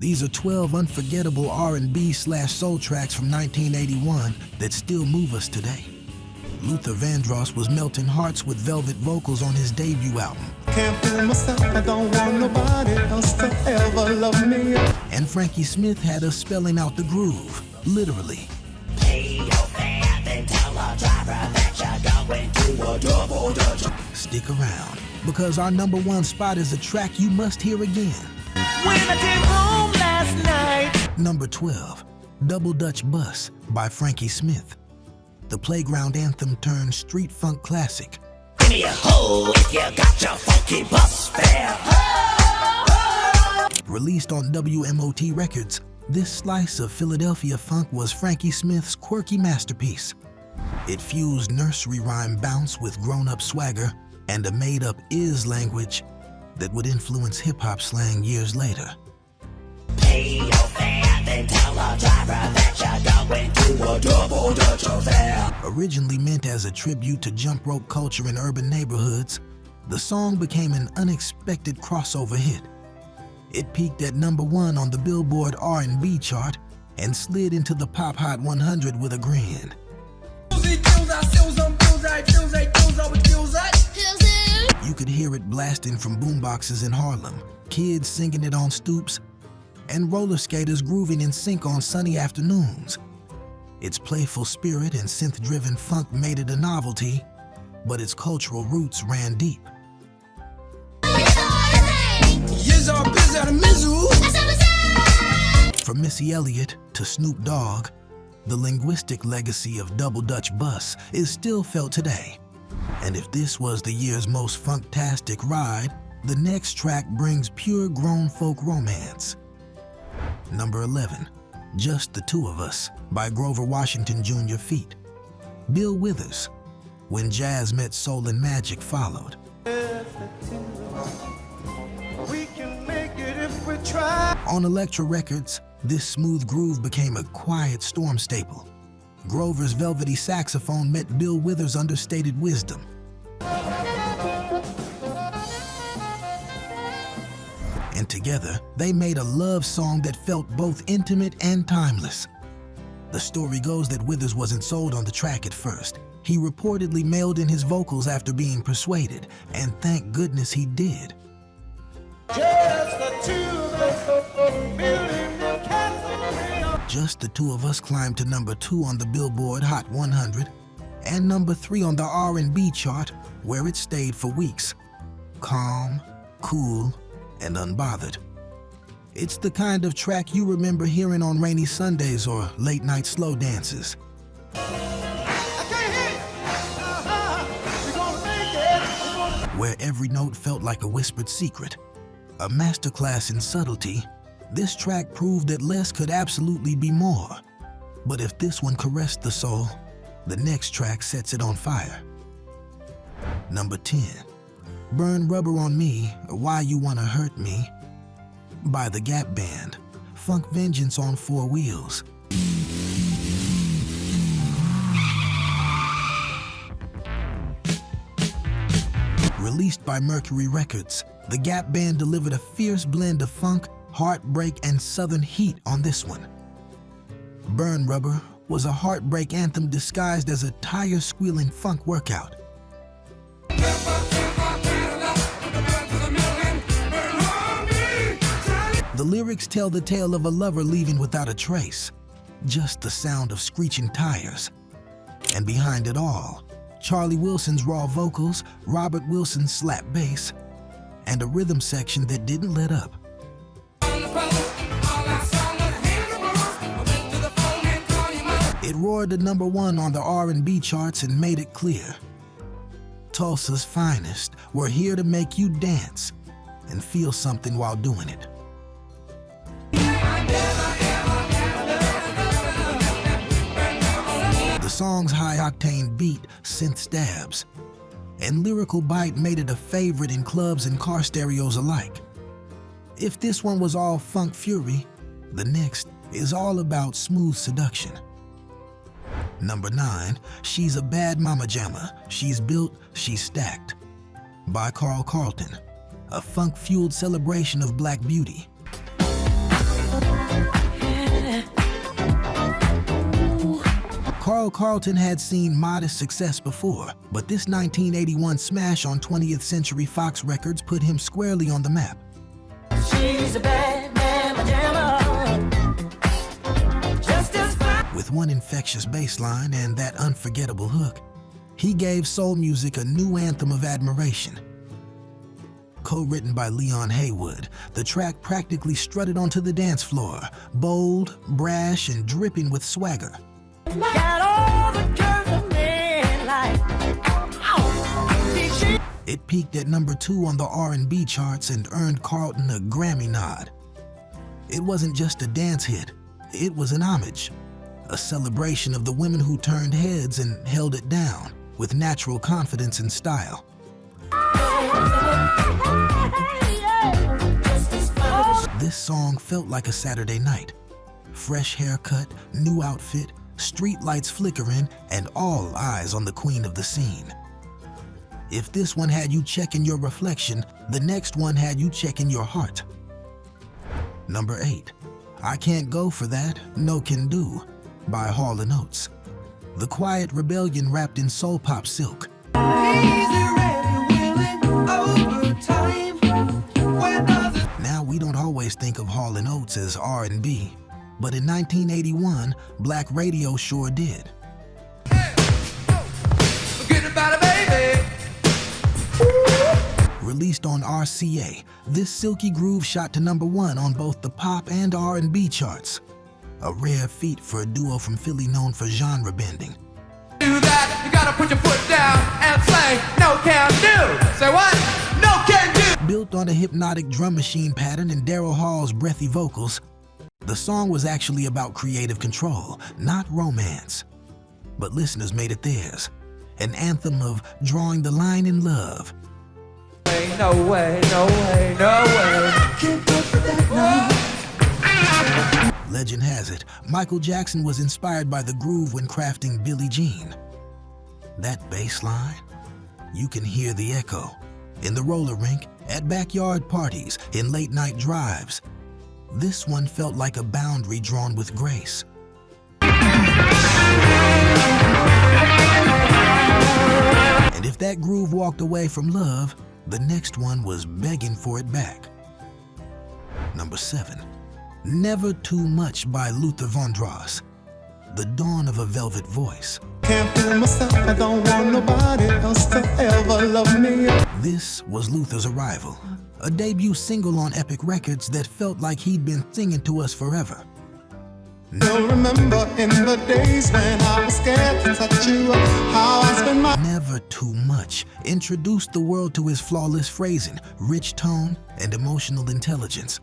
These are 12 unforgettable R&B/soul tracks from 1981 that still move us today. Luther Vandross was melting hearts with velvet vocals on his debut album. Can't fool myself, I don't want nobody else to ever love me. And Frankie Smith had us spelling out the groove, literally. Pay your fare, then tell the driver that you're going to a double dutch. Stick around, because our #1 spot is a track you must hear again. When I came home last night. Number 12, Double Dutch Bus by Frankie Smith. The playground anthem turned street funk classic. Give me a hoe if you got your funky bus fare. Released on WMOT Records, this slice of Philadelphia funk was Frankie Smith's quirky masterpiece. It fused nursery rhyme bounce with grown-up swagger and a made-up is language that would influence hip-hop slang years later. Pay your fare, then tell the driver that you're going to a double dutch affair. Originally meant as a tribute to jump rope culture in urban neighborhoods, the song became an unexpected crossover hit. It peaked at #1 on the Billboard R&B chart and slid into the Pop Hot 100 with a grin. You could hear it blasting from boomboxes in Harlem, kids singing it on stoops, and roller skaters grooving in sync on sunny afternoons. Its playful spirit and synth-driven funk made it a novelty, but its cultural roots ran deep. From Missy Elliott to Snoop Dogg, the linguistic legacy of Double Dutch Bus is still felt today. And if this was the year's most funktastic ride, the next track brings pure grown folk romance. Number 11, Just the Two of Us by Grover Washington Jr. feat. Bill Withers, When Jazz Met Soul and Magic followed. We can make it if we try. On Elektra Records, this smooth groove became a quiet storm staple. Grover's velvety saxophone met Bill Withers' understated wisdom. And together, they made a love song that felt both intimate and timeless. The story goes that Withers wasn't sold on the track at first. He reportedly mailed in his vocals after being persuaded, and thank goodness he did. Just the Two of Us climbed to #2 on the Billboard Hot 100 and #3 on the R&B chart, where it stayed for weeks. Calm, cool, and unbothered. It's the kind of track you remember hearing on rainy Sundays or late-night slow dances. Where every note felt like a whispered secret. A masterclass in subtlety, this track proved that less could absolutely be more. But if this one caressed the soul, the next track sets it on fire. Number 10, Burn Rubber on Me, Why You Wanna Hurt Me by the Gap Band, Funk Vengeance on 4 wheels. Released by Mercury Records, the Gap Band delivered a fierce blend of funk, heartbreak, and southern heat on this one. Burn Rubber was a heartbreak anthem disguised as a tire-squealing funk workout. The lyrics tell the tale of a lover leaving without a trace, just the sound of screeching tires. And behind it all, Charlie Wilson's raw vocals, Robert Wilson's slap bass, and a rhythm section that didn't let up. It roared to #1 on the R&B charts and made it clear. Tulsa's finest were here to make you dance and feel something while doing it. The song's high-octane beat, synth stabs, and lyrical bite made it a favorite in clubs and car stereos alike. If this one was all funk fury, the next is all about smooth seduction. Number 9, She's a Bad Mama Jama, She's Built, She's Stacked by Carl Carlton, a funk-fueled celebration of Black beauty. Carl Carlton had seen modest success before, but this 1981 smash on 20th Century Fox Records put him squarely on the map. She's a bad mama jamma. Just as fine. With one infectious bass line and that unforgettable hook, he gave soul music a new anthem of admiration. Co-written by Leon Haywood, the track practically strutted onto the dance floor, bold, brash, and dripping with swagger. Got all the curves a man like. It peaked at number 2 on the R&B charts and earned Carlton a Grammy nod. It wasn't just a dance hit, it was an homage, a celebration of the women who turned heads and held it down with natural confidence and style. This song felt like a Saturday night. Fresh haircut, new outfit, street lights flickering, and all eyes on the queen of the scene. If this one had you checking your reflection, the next one had you checking your heart. Number 8, I Can't Go For That, No Can Do, by Hall & Oates. The quiet rebellion wrapped in soul pop silk. Now, we don't always think of Hall & Oates as R&B, but in 1981, black radio sure did. Forget about it, baby. Released on RCA, this silky groove shot to number 1 on both the pop and R&B charts. A rare feat for a duo from Philly known for genre bending. Do that, you gotta put your foot down and say, no can do. Say what? No can do. Built on a hypnotic drum machine pattern and Daryl Hall's breathy vocals, the song was actually about creative control, not romance. But listeners made it theirs, an anthem of drawing the line in love. No way, no way, no way. Can't go for that, no. Legend has it, Michael Jackson was inspired by the groove when crafting Billie Jean. That bass line, you can hear the echo in the roller rink, at backyard parties, in late-night drives. This one felt like a boundary drawn with grace. And if that groove walked away from love, the next one was begging for it back. Number 7, Never Too Much by Luther Vandross. The dawn of a velvet voice. Can't fool myself, I don't want nobody else to ever love me. This was Luther's arrival, a debut single on Epic Records that felt like he'd been singing to us forever. You'll remember in the days when I was scared to touch you, how I spent my... Never Too Much introduced the world to his flawless phrasing, rich tone, and emotional intelligence.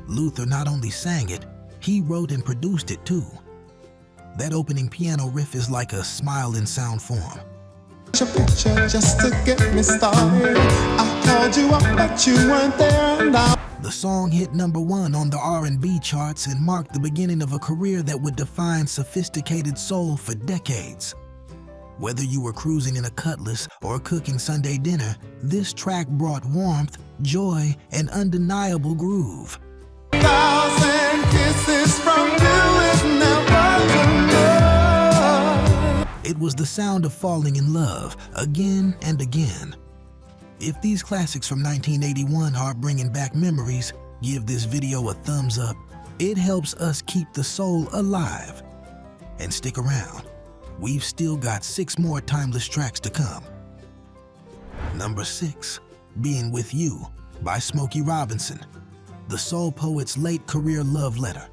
Luther not only sang it, he wrote and produced it too. That opening piano riff is like a smile in sound form. Your picture just to get me started. I called you up, but you weren't there, and The song hit number 1 on the R&B charts and marked the beginning of a career that would define sophisticated soul for decades. Whether you were cruising in a Cutlass or cooking Sunday dinner, this track brought warmth, joy, and undeniable groove. 1,000 kisses from you is never enough. It was the sound of falling in love again and again. If these classics from 1981 are bringing back memories, give this video a thumbs up. It helps us keep the soul alive. And stick around. We've still got 6 more timeless tracks to come. Number 6, Being With You by Smokey Robinson, the soul poet's late career love letter.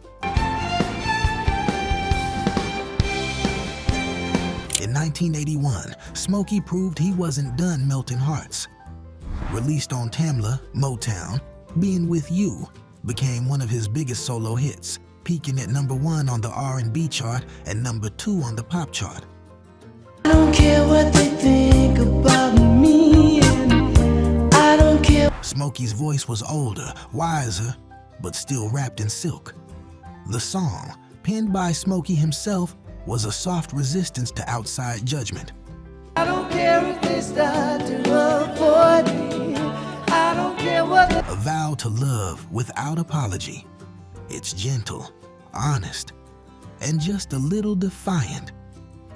In 1981, Smokey proved he wasn't done melting hearts. Released on Tamla, Motown, Being With You became one of his biggest solo hits, peaking at number 1 on the R&B chart and number 2 on the pop chart. I don't care what they think about me, and I don't care. Smokey's voice was older, wiser, but still wrapped in silk. The song, penned by Smokey himself, was a soft resistance to outside judgment. I don't care if they start to avoid me. I don't care what they... A vow to love without apology. It's gentle, honest, and just a little defiant.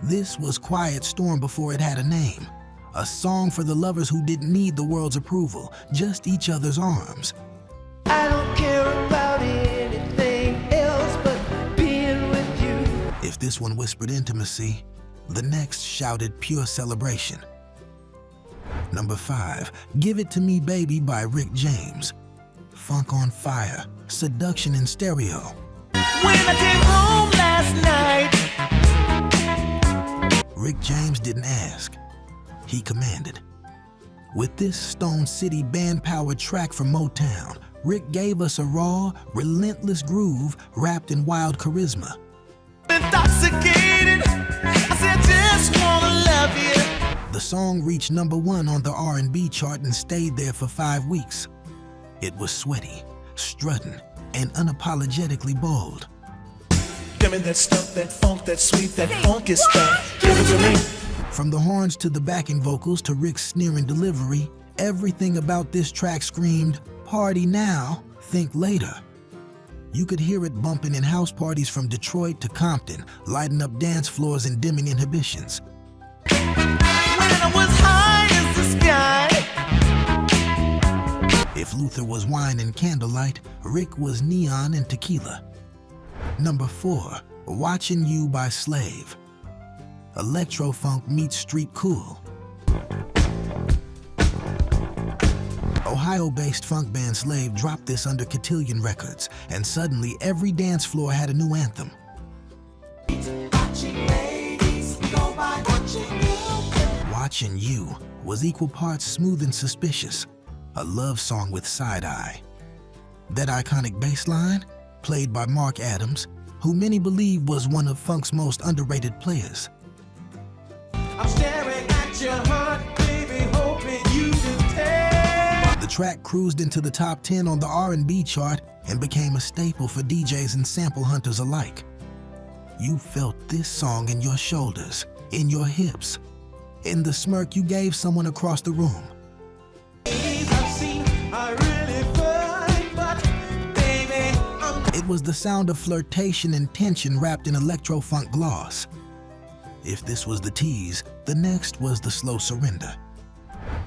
This was Quiet Storm before it had a name. A song for the lovers who didn't need the world's approval, just each other's arms. I don't care about anything else but being with you. If this one whispered intimacy, the next shouted pure celebration. Number 5, Give It To Me Baby by Rick James. Funk on fire, seduction in stereo. When I came home last night, Rick James didn't ask, he commanded. With this Stone City band-powered track from Motown, Rick gave us a raw, relentless groove wrapped in wild charisma. intoxicated, I said just wanna love you. The song reached number 1 on the R&B chart and stayed there for 5 weeks. It was sweaty, strutting, and unapologetically bold. Give me that stuff, that funk, that sweet, that funky stuff. Give it to me. From the horns to the backing vocals to Rick's sneering delivery, everything about this track screamed, "Party now, think later." You could hear it bumping in house parties from Detroit to Compton, lighting up dance floors and dimming inhibitions. When I was high as the sky, If Luther was wine and candlelight, Rick was neon and tequila. Number 4, Watching You by Slave. Electro-funk meets street cool. Ohio-based funk band Slave dropped this under Cotillion Records, and suddenly every dance floor had a new anthem. Watching You was equal parts smooth and suspicious, a love song with side-eye. That iconic bass line, played by Mark Adams, who many believe was one of funk's most underrated players. I'm staring at your heart, baby, hoping you can tell. The track cruised into the top 10 on the R&B chart and became a staple for DJs and sample hunters alike. You felt this song in your shoulders, in your hips, in the smirk you gave someone across the room. It was the sound of flirtation and tension wrapped in electro-funk gloss. If this was the tease, the next was the slow surrender.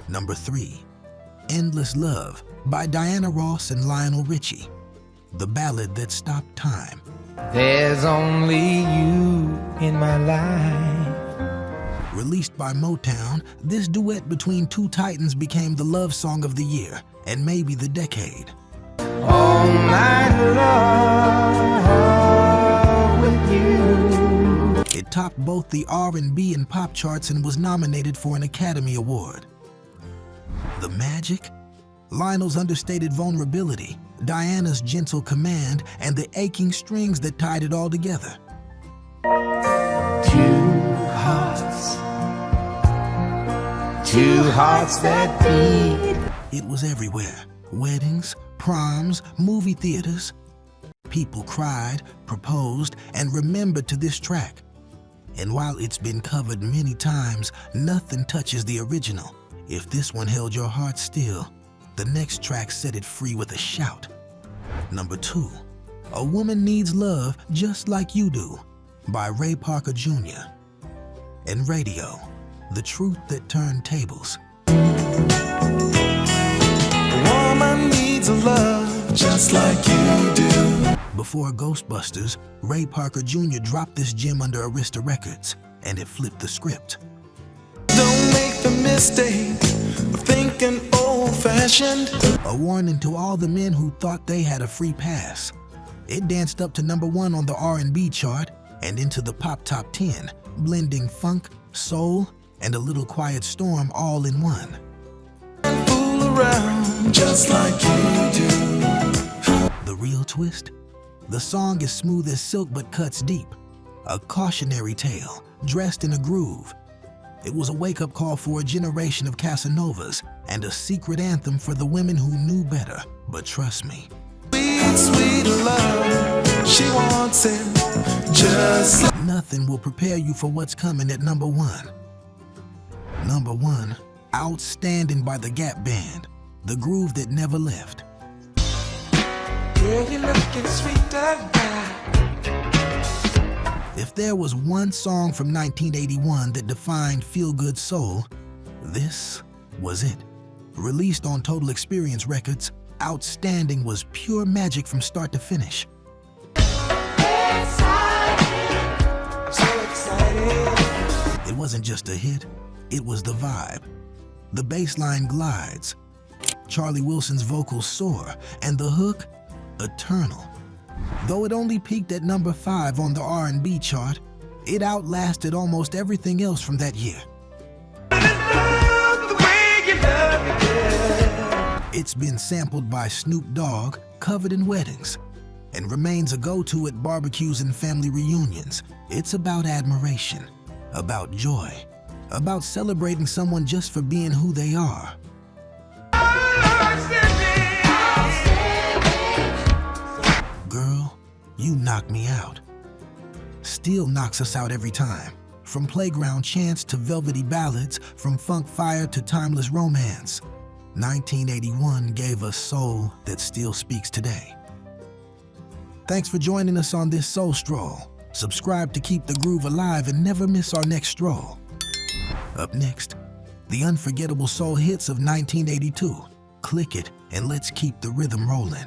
Number 3, Endless Love by Diana Ross and Lionel Richie. The ballad that stopped time. There's only you in my life. Released by Motown, this duet between two titans became the love song of the year, and maybe the decade. All night long with you. It topped both the R&B and pop charts and was nominated for an Academy Award. The magic? Lionel's understated vulnerability, Diana's gentle command, and the aching strings that tied it all together. Two hearts that beat. It was everywhere. Weddings, proms, movie theaters. People cried, proposed, and remembered to this track. And while it's been covered many times, nothing touches the original. If this one held your heart still, the next track set it free with a shout. Number 2, A Woman Needs Love Just Like You Do by Ray Parker Jr. And Radio, the truth that turned tables. Woman needs a love just like you do. Before Ghostbusters, Ray Parker Jr. dropped this gem under Arista Records, and it flipped the script. Don't make the mistake of thinking old-fashioned. A warning to all the men who thought they had a free pass. It danced up to number 1 on the R&B chart and into the pop top 10, blending funk, soul, and a little Quiet Storm all in one. Fool around just like you do. The real twist? The song is smooth as silk but cuts deep. A cautionary tale, dressed in a groove. It was a wake-up call for a generation of Casanovas and a secret anthem for the women who knew better. But trust me, Sweet, sweet love, she wants it just like. nothing will prepare you for what's coming at number 1. Number 1, Outstanding by the Gap Band, the groove that never left. Girl, you're looking sweeter now. If If there was one song from 1981 that defined feel-good soul, this was it. Released on Total Experience Records, Outstanding was pure magic from start to finish. It wasn't just a hit, it was the vibe. The bass line glides, Charlie Wilson's vocals soar, and the hook, eternal. Though it only peaked at number 5 on the R&B chart, it outlasted almost everything else from that year. It's been sampled by Snoop Dogg, covered in weddings, and remains a go-to at barbecues and family reunions. It's about admiration, about joy, about celebrating someone just for being who they are. Girl, you knock me out. Still knocks us out every time. From playground chants to velvety ballads, from funk fire to timeless romance. 1981 gave us soul that still speaks today. Thanks for joining us on this soul stroll. Subscribe to keep the groove alive and never miss our next stroll. Up next, the unforgettable soul hits of 1982. Click it and let's keep the rhythm rolling.